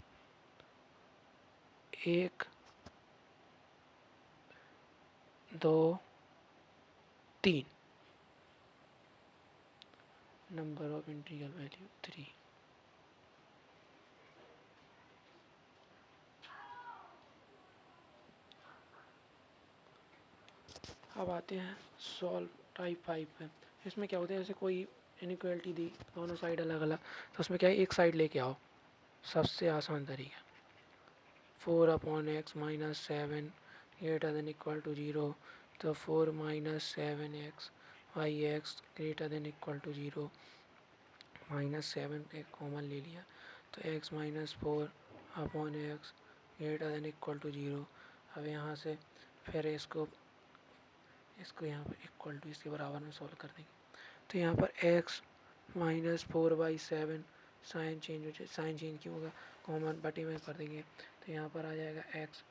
1 2 3, नंबर ऑफ इंटीग्रल वैल्यू 3। अब आते हैं सॉल्व टाइप 5 पे। इसमें क्या होता है, जैसे कोई इनइक्वालिटी दी, दोनों साइड अलग अलग, तो उसमें क्या है, एक साइड लेके आओ, सबसे आसान तरीका 4/x -7 greater than equal to 0, तो 4 -7x x greater than equal to 0, -7 एक कॉमन ले लिया, तो x -4/x greater than equal to 0। अब यहाँ से फिर इसको इसको यहाँ पर इक्वल टू इसके बराबर में सॉल्व कर देंगे। तो यहाँ पर x माइनस 4/7 साइन चेंज हो जाए, साइन चेंज क्यों होगा, कॉमन बटे में कर देंगे। तो यहाँ पर आ जाएगा x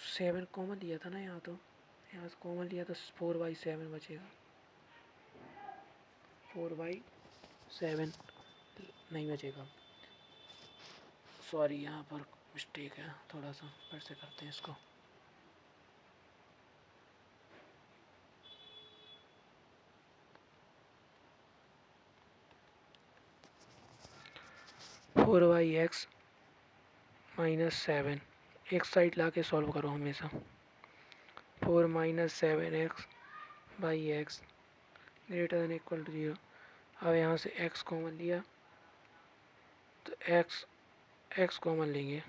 7 कॉमन लिया था ना, यहाँ तो यहाँ से कॉमन लिया तो 4/7 बचेगा, 4/7 नहीं बचेगा, सॉरी यहाँ पर मिस्टेक है, थोड़ा सा फिर से करते हैं इसको। फोर बाई एक्स माइनस 7 एक साइड ला के सॉल्व करो हमेशा। 4-7x/x greater than equal to 0। अब यहाँ से x कॉमन लिया तो x कॉमन लेंगे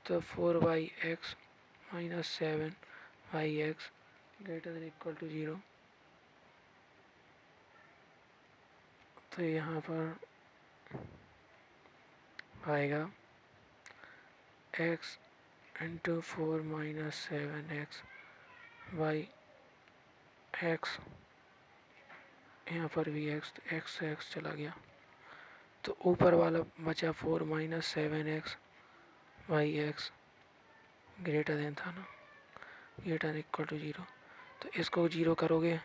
तो 4/x-7/x greater than equal to 0। तो यहाँ पर आएगा x इंटू 4-7x/x, यहाँ पर भी x, तो x से x चला गया तो ऊपर वाला बचा 4-7x/x ग्रेटर देन था ना, ग्रेटर देन इक्वल टू 0। तो इसको 0 करोगे,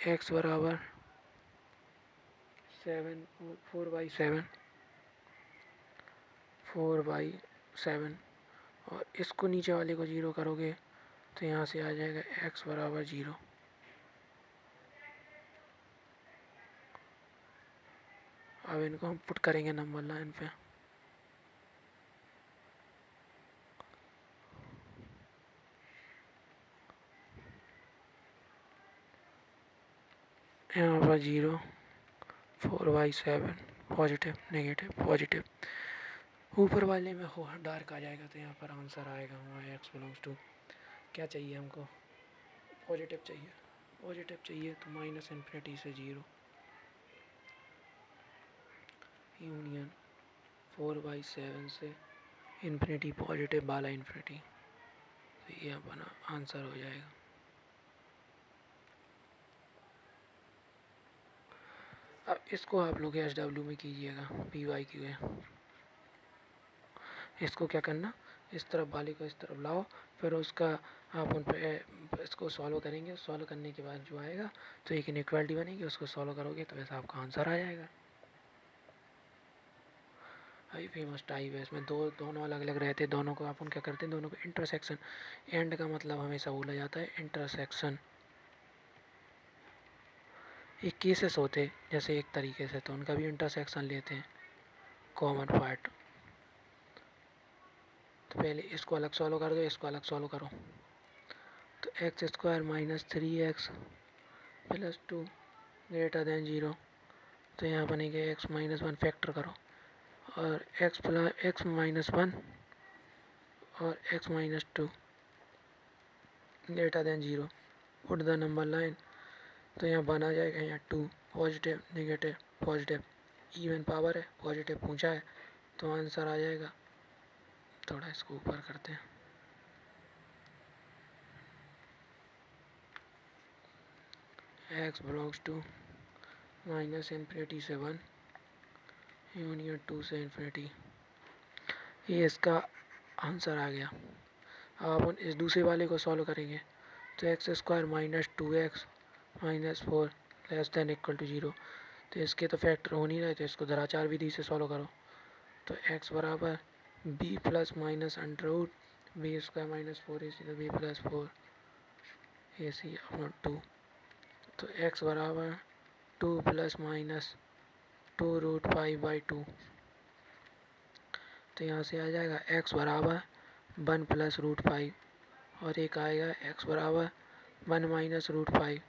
x बराबर 4/7 और इसको नीचे वाले को 0 करोगे तो यहाँ से आ जाएगा x बराबर 0। अब इनको हम पुट करेंगे नंबर लाइन पे। यहाँ पर 0, 4/7 पॉजिटिव नेगेटिव पॉजिटिव, ऊपर वाले में हो डार्क आ जाएगा तो यहाँ पर आंसर आएगा हमारा x बिलोंग्स टू, क्या चाहिए हमको, पॉजिटिव चाहिए, पॉजिटिव चाहिए तो -∞ से 0 यूनियन 4/7 से इन्फिनिटी पॉजिटिव वाला इन्फिनिटी, तो ये अपना आंसर हो जाएगा। अब इसको आप लोग SW में कीजिएगा, PYQ है। इसको क्या करना, इस तरफ वाले को इस तरफ लाओ, फिर उसका आप उन पे इसको सॉल्व करेंगे, सॉल्व करने के बाद जो आएगा तो एक इनइक्वालिटी बनेगी, उसको सॉल्व करोगे तो वैसा आपका आंसर आ जाएगा। अभी फेमस टाइप है, इसमें दोनों अलग अलग रहते हैं, दोनों को अपन क्या करते हैं, दोनों को इंटरसेक्शन, एंड का मतलब हमेशा बोला जाता है इंटरसेक्शन। एक केसेस होते जैसे एक तरीके से, तो उनका भी इंटरसेक्शन लेते हैं कॉमन पार्ट। तो पहले इसको अलग सॉल्व कर दो, इसको अलग सॉल्व करो। तो x² - 3x + 2 ग्रेटर देन 0, तो यहाँ बनेगा x-1 फैक्टर करो और x - 1 और x-2 greater than 0, put the number line. तो यहाँ बना जाएगा, यहाँ 2 positive negative positive, even power है, पॉजिटिव पूछा है तो आंसर आ जाएगा। थोड़ा इसको ऊपर करते हैं, x बिलोंग्स टू -∞ से 1 यूनियन 2 से इन्फिनिटी, ये इसका आंसर आ गया। अब अपन इस दूसरे वाले को सॉल्व करेंगे तो x² - 2x - 4 less than equal to 0, तो इसके तो फैक्टर हो नहीं रहे, तो इसको धराचार विधि से सॉल्व करो। तो x बराबर b plus minus under root b² - 4ac, तो b + 4ac अपॉन 2। तो x बराबर 2 ± 2√5/2, तो यहाँ से आ जाएगा x बराबर 1 + √5 और एक आएगा x बराबर 1 - √5।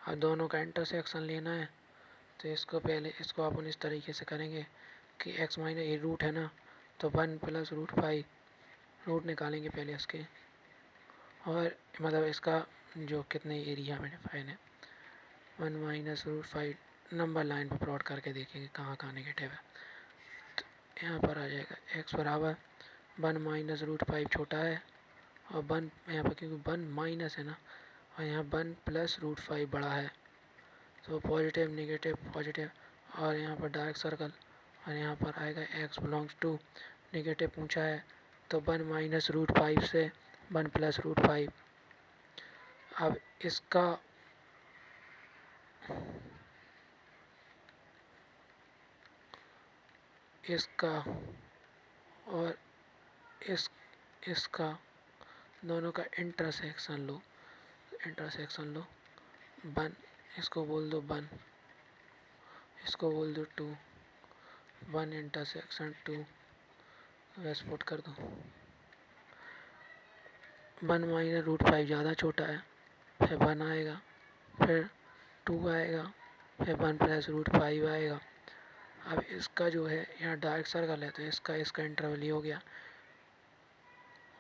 अब दोनों का इंटरसेक्शन लेना है, तो इसको पहले इसको अपन इस तरीके से करेंगे कि x माइनस ये रूट है ना, तो 1 + √5 रूट निकालेंगे पहले इसके, और मतलब इसका जो कितने एरिया में डिफाइन है, 1 - √5 नंबर लाइन पर प्लॉट करके देखेंगे कहाँ कहाँ नेगेटिव है। तो यहाँ पर आ जाएगा x बराबर 1 - √5 छोटा है और 1 यहाँ पर क्योंकि 1 माइनस है ना, और यहाँ 1 प्लस रूट 5 बड़ा है, तो पॉजिटिव नेगेटिव पॉजिटिव, और यहाँ पर डार्क सर्कल, और यहाँ पर आएगा x बिलोंग्स टू नेगेटिव पूछा है, तो 1 माइनस रूट 5 से 1 प्लस रूट 5। अब इसका और इसका दोनों का इंटरसेक्शन लो, 1, इसको बोल दो 1, इसको बोल दो 2, 1 इंटरसेक्शन 2, वैसे पुट कर दो। 1 माइनस रूट 5 ज़्यादा छोटा है, फिर 1 आएगा, फिर 2 आएगा, फिर 1 प्लस रूट 5 आएगा। अब इसका जो है यहाँ डार्क सर्कल है, तो इसका इंटरवल ही हो गया।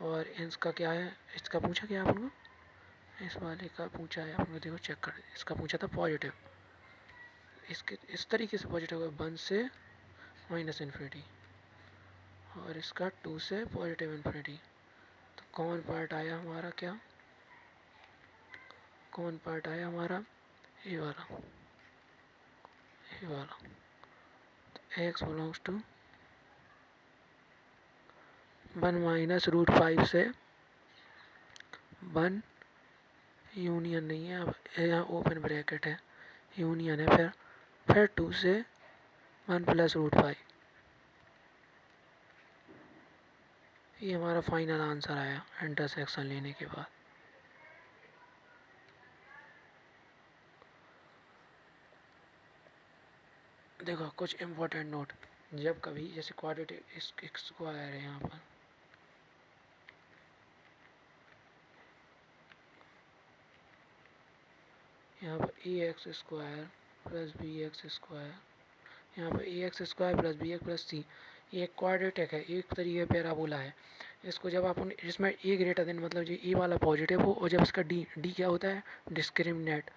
और इसका क्या है, इसका पूछा क्या आपको, इस वाले का पूछा है आपने, देखो चेक कर, इसका पूछा था पॉजिटिव, इसके इस तरीके से पॉजिटिव है 1 से माइनस इन्फिनिटी, और इसका 2 से पॉजिटिव इन्फिनिटी। तो कॉमन पार्ट आया हमारा क्या, कॉमन पार्ट आया हमारा ये वाला, तो x belongs to 1 minus root 5 से 1 यूनियन नहीं है, अब यहाँ ओपन ब्रैकेट है, यूनियन है, फिर 2 से 1 प्लस रूट 5। ये हमारा फाइनल आंसर आया इंटरसेक्शन लेने के बाद। देखो कुछ इम्पोर्टेंट नोट, जब कभी जैसे क्वाड्रेटिक स्क्वायर है, यहाँ पर a x square plus b x square, यहाँ पर a x square plus b x plus c, ये एक क्वाड्रेटिक है, एक तरीके पैराबोला है। इसको जब आप इसमें ए ग्रेटर देन मतलब जो ए वाला पॉजिटिव हो, और जब इसका डी क्या होता है, discriminate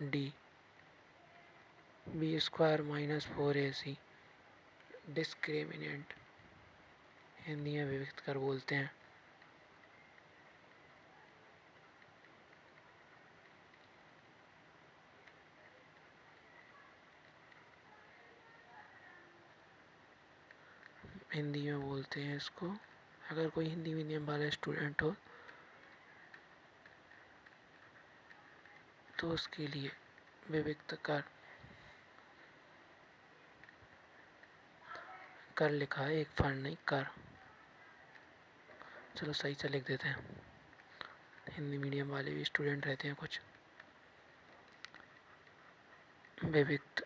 D B square minus 4ac, discriminant Hindi में विभक्त कर बोलते हैं। हिंदी में बोलते हैं इसको, अगर कोई हिंदी मीडियम वाला स्टूडेंट हो तो उसके लिए विभक्त कर लिखा है, एक फर्न नहीं कर। चलो सही से लिख देते हैं, हिंदी मीडियम वाले भी स्टूडेंट रहते हैं कुछ। विभक्त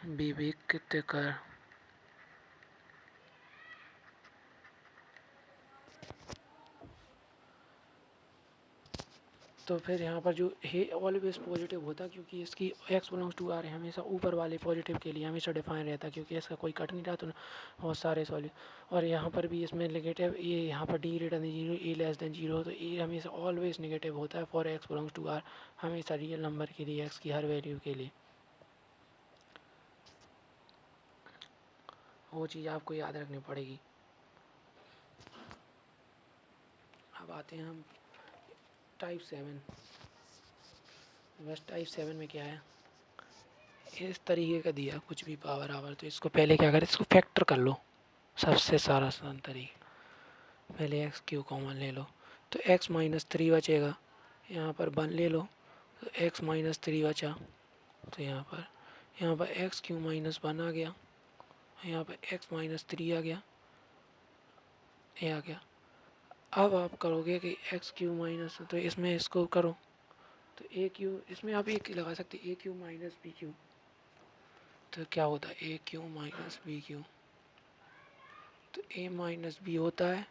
विभक्त कर, तो फिर यहाँ पर जो है ऑलवेज पॉजिटिव होता, क्योंकि इसकी x बिलोंग्स टू आर है, हमेशा ऊपर वाले पॉजिटिव के लिए हमेशा डिफाइन रहता, क्योंकि इसका कोई कट नहीं रहा, तो बहुत सारे सॉल्व। और यहाँ पर भी इसमें नेगेटिव, ये यहाँ पर D greater than zero, a less than zero, तो ए हमेशा ऑलवेज नेगेटिव होता है for x belongs to R, हमेशा रियल नंबर के लिए, x की हर वैल्यू के लिए। वो चीज़ आपको याद रखनी पड़ेगी। अब आते हैं हम टाइप 7। बस टाइप 7 में क्या है, इस तरीके का दिया कुछ भी पावर आवर, तो इसको पहले क्या करें, इसको फैक्टर कर लो, सबसे सारा आसान तरीका। पहले एक्स क्यू कॉमन ले लो, तो एक्स माइनस 3 बचेगा, यहाँ पर 1 ले लो, तो एक्स माइनस 3 बचा, तो यहाँ पर एक्स क्यू माइनस 1 आ गया, यहाँ पर एक्स माइनस 3 आ गया, ये आ गया। अब आप करोगे कि एक्स क्यू माइनस, तो इसमें इसको करो, तो ए क्यू, इसमें आप एक लगा सकते a q minus b q, तो क्या होता है a q minus b q, तो ए माइनस बी होता है,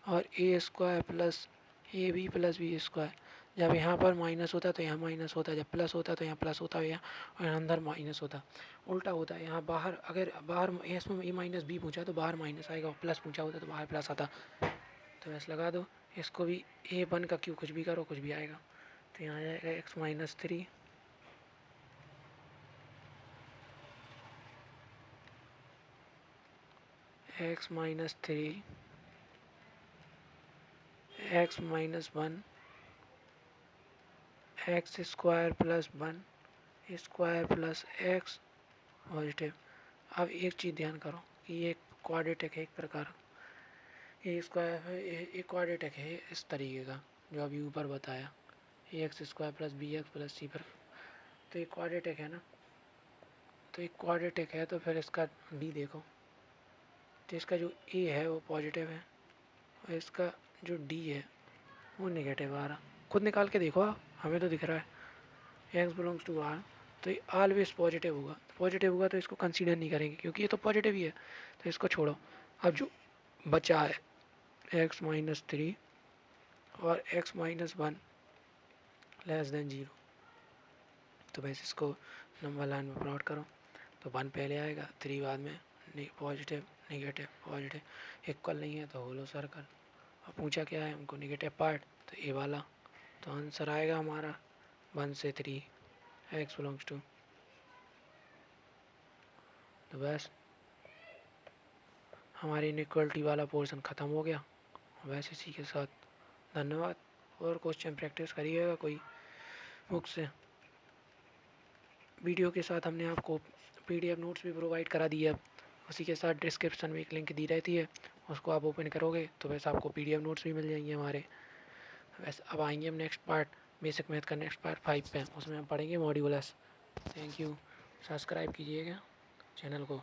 और a square plus a b plus b square. जब यहाँ पर माइनस होता है तो यहाँ माइनस होता है, जब प्लस होता है तो यहाँ प्लस होता है, और यहाँ अंदर माइनस होता है। उल्टा होता है, यहाँ बाहर अगर बाहर इसमें ए माइनस बी पूछा तो बाहर माइनस आएगा, और प्लस पूछा होता तो बाहर प्लस आता। तो ऐसे लगा दो, इसको भी A1 का क्यू कुछ भी करो कुछ भी आएगा, तो यहाँ आएगा x minus 3, x minus 3 x minus one x square plus one square plus x positive. अब एक चीज़ ध्यान करो कि ये क्वाड्रेटिक है एक प्रकार, ए स्क्वायर है, एक क्वाड्रेटिक है इस तरीके का जो अभी ऊपर बताया, a x square plus b x plus c पर। तो ये क्वाड्रेटिक है ना, तो एक क्वाड्रेटिक है तो फिर इसका डी देखो, तो इसका जो ए है वो पॉजिटिव है और इसका जो डी है वो नेगेटिव आ रहा। खुद निकाल के देखो आप, हमें तो दिख रहा है एक्स बिलोंग्स टू आर, तो ये ऑलवेज पॉजिटिव होगा। पॉजिटिव होगा तो इसको कंसीडर नहीं करेंगे क्योंकि ये तो पॉजिटिव ही है, तो इसको छोड़ो। अब जो बचा है एक्स माइनस थ्री और x minus one less than zero, तो बस इसको नंबर लाइन में प्लॉट करो। तो वन पहले आएगा, थ्री बाद में, पॉजिटिव नेगेटिव पॉजिटिव इक्वल नहीं है तो होलो सर्कल। और पूछा क्या है हमको, नेगेटिव पार्ट, तो ए वाला। तो आंसर आएगा हमारा 1 से 3 एक्स बिलोंग्स टू। तो बस हमारी इनइक्वलिटी वाला पोर्शन ख़त्म हो गया। वैसे इसी के साथ धन्यवाद। और क्वेश्चन प्रैक्टिस करिएगा कोई बुक से। वीडियो के साथ हमने आपको PDF नोट्स भी प्रोवाइड करा दिए। अब उसी के साथ डिस्क्रिप्शन में एक लिंक दी रहती है, उसको आप ओपन करोगे तो वैसे आपको PDF नोट्स भी मिल जाएंगे हमारे। वैसे अब आएंगे हम नेक्स्ट पार्ट, बेसिक मैथ का नेक्स्ट पार्ट 5 पे, उसमें हम पढ़ेंगे मॉड्यूलस। थैंक यू, सब्सक्राइब कीजिएगा चैनल को।